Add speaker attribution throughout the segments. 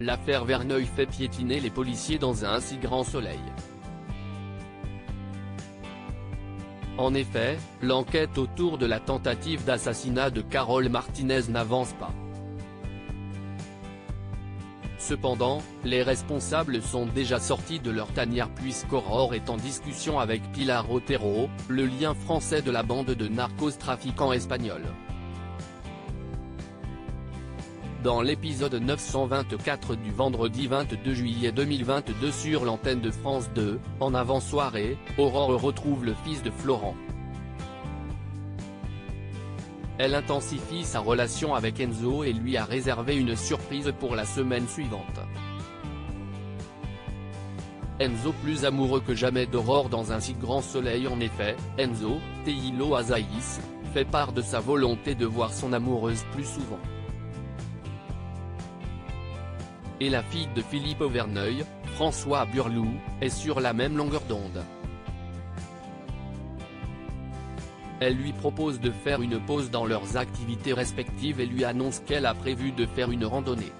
Speaker 1: L'affaire Verneuil fait piétiner les policiers dans un si grand soleil. En effet, l'enquête autour de la tentative d'assassinat de Carole Martinez n'avance pas. Cependant, les responsables sont déjà sortis de leur tanière puisqu'Aurore est en discussion avec Pilar Otero, le lien français de la bande de narcotrafiquants espagnols. Dans l'épisode 924 du vendredi 22 juillet 2022 sur l'antenne de France 2, en avant-soirée, Aurore retrouve le fils de Florent. Elle intensifie sa relation avec Enzo et lui a réservé une surprise pour la semaine suivante. Enzo plus amoureux que jamais d'Aurore dans un si grand soleil. En effet, Enzo, Teilo Azaïs, fait part de sa volonté de voir son amoureuse plus souvent. Et la fille de Philippe Verneuil, François Burlou, est sur la même longueur d'onde. Elle lui propose de faire une pause dans leurs activités respectives et lui annonce qu'elle a prévu de faire une randonnée.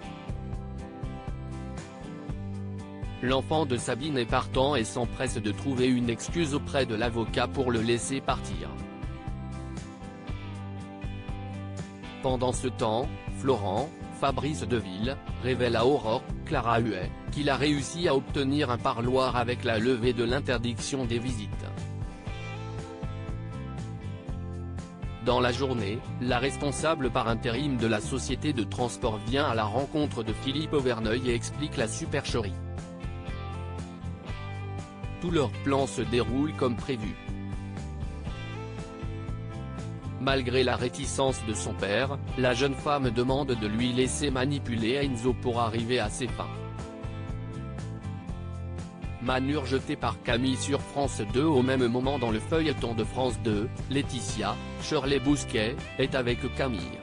Speaker 1: L'enfant de Sabine est partant et s'empresse de trouver une excuse auprès de l'avocat pour le laisser partir. Pendant ce temps, Florent, Fabrice Deville, révèle à Aurore, Clara Huet, qu'il a réussi à obtenir un parloir avec la levée de l'interdiction des visites. Dans la journée, la responsable par intérim de la société de transport vient à la rencontre de Philippe Verneuil et explique la supercherie. Tout leur plan se déroule comme prévu. Malgré la réticence de son père, la jeune femme demande de lui laisser manipuler Enzo pour arriver à ses fins. Manure jetée par Camille sur France 2. Au même moment dans le feuilleton de France 2, Laetitia, Shirley Bousquet, est avec Camille.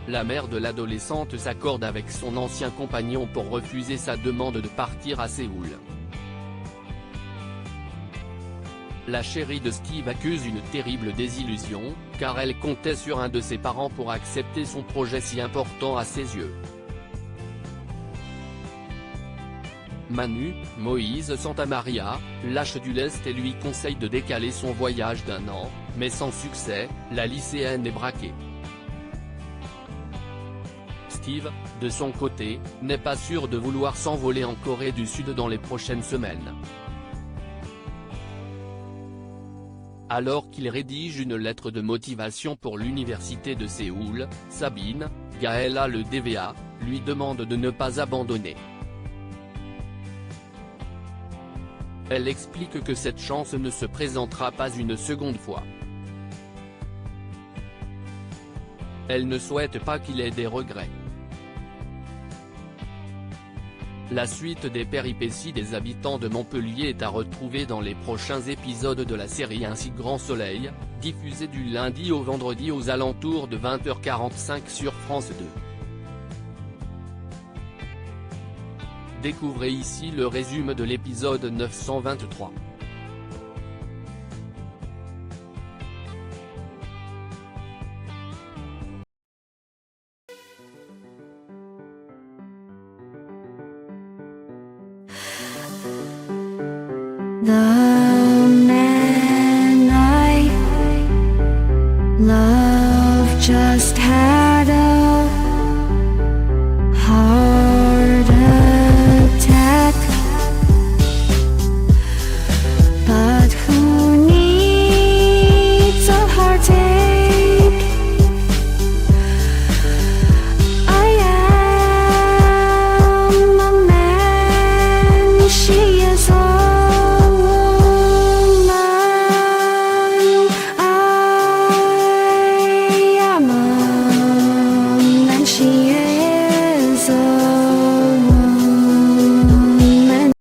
Speaker 1: La mère de l'adolescente s'accorde avec son ancien compagnon pour refuser sa demande de partir à Séoul. La chérie de Steve accuse une terrible désillusion, car elle comptait sur un de ses parents pour accepter son projet si important à ses yeux. Manu, Moïse Santamaria, lâche du lest et lui conseille de décaler son voyage d'1 an, mais sans succès, la lycéenne est braquée. Steve, de son côté, n'est pas sûr de vouloir s'envoler en Corée du Sud dans les prochaines semaines. Alors qu'il rédige une lettre de motivation pour l'université de Séoul, Sabine, Gaëlla le DVA, lui demande de ne pas abandonner. Elle explique que cette chance ne se présentera pas une seconde fois. Elle ne souhaite pas qu'il ait des regrets. La suite des péripéties des habitants de Montpellier est à retrouver dans les prochains épisodes de la série Un si grand soleil, diffusée du lundi au vendredi aux alentours de 20h45 sur France 2. Découvrez ici le résumé de l'épisode 923.
Speaker 2: 나